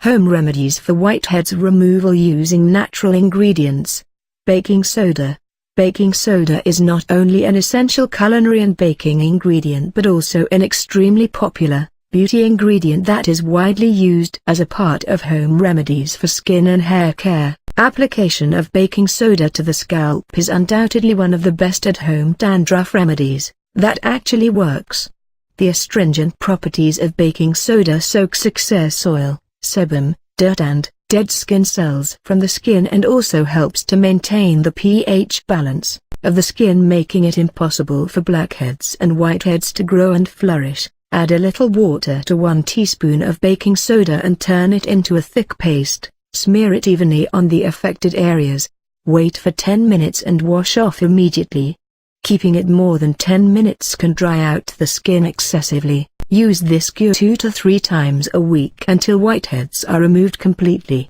Home remedies for whiteheads removal using natural ingredients. Baking soda. Baking soda is not only an essential culinary and baking ingredient but also an extremely popular beauty ingredient that is widely used as a part of home remedies for skin and hair care. Application of baking soda to the scalp is undoubtedly one of the best at-home dandruff remedies that actually works. The astringent properties of baking soda soaks excess oil, sebum, dirt and dead skin cells from the skin and also helps to maintain the pH balance of the skin, making it impossible for blackheads and whiteheads to grow and flourish. Add a little water to 1 teaspoon of baking soda and turn it into a thick paste. Smear it evenly on the affected areas. Wait for 10 minutes and wash off immediately. Keeping it more than 10 minutes can dry out the skin excessively. Use this cure 2 to 3 times a week until whiteheads are removed completely.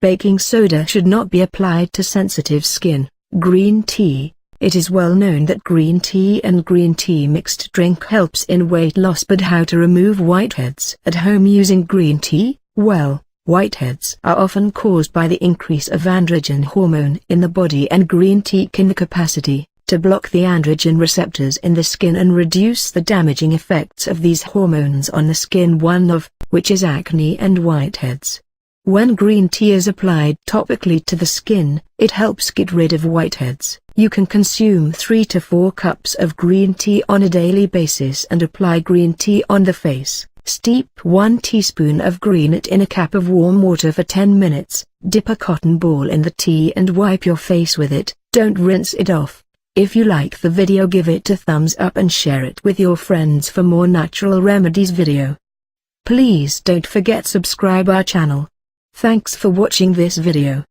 Baking soda should not be applied to sensitive skin. Green tea. It is well known that green tea and green tea mixed drink helps in weight loss, but how to remove whiteheads at home using green tea? Well, whiteheads are often caused by the increase of androgen hormone in the body, and green tea can the capacity to block the androgen receptors in the skin and reduce the damaging effects of these hormones on the skin, one of which is acne and whiteheads. When green tea is applied topically to the skin, it helps get rid of whiteheads. You can consume 3 to 4 cups of green tea on a daily basis and apply green tea on the face. Steep 1 teaspoon of greenet in a cup of warm water for 10 minutes. Dip a cotton ball in the tea and wipe your face with it. Don't rinse it off. If you like the video, give it a thumbs up and share it with your friends for more natural remedies video. Please don't forget subscribe our channel. Thanks for watching this video.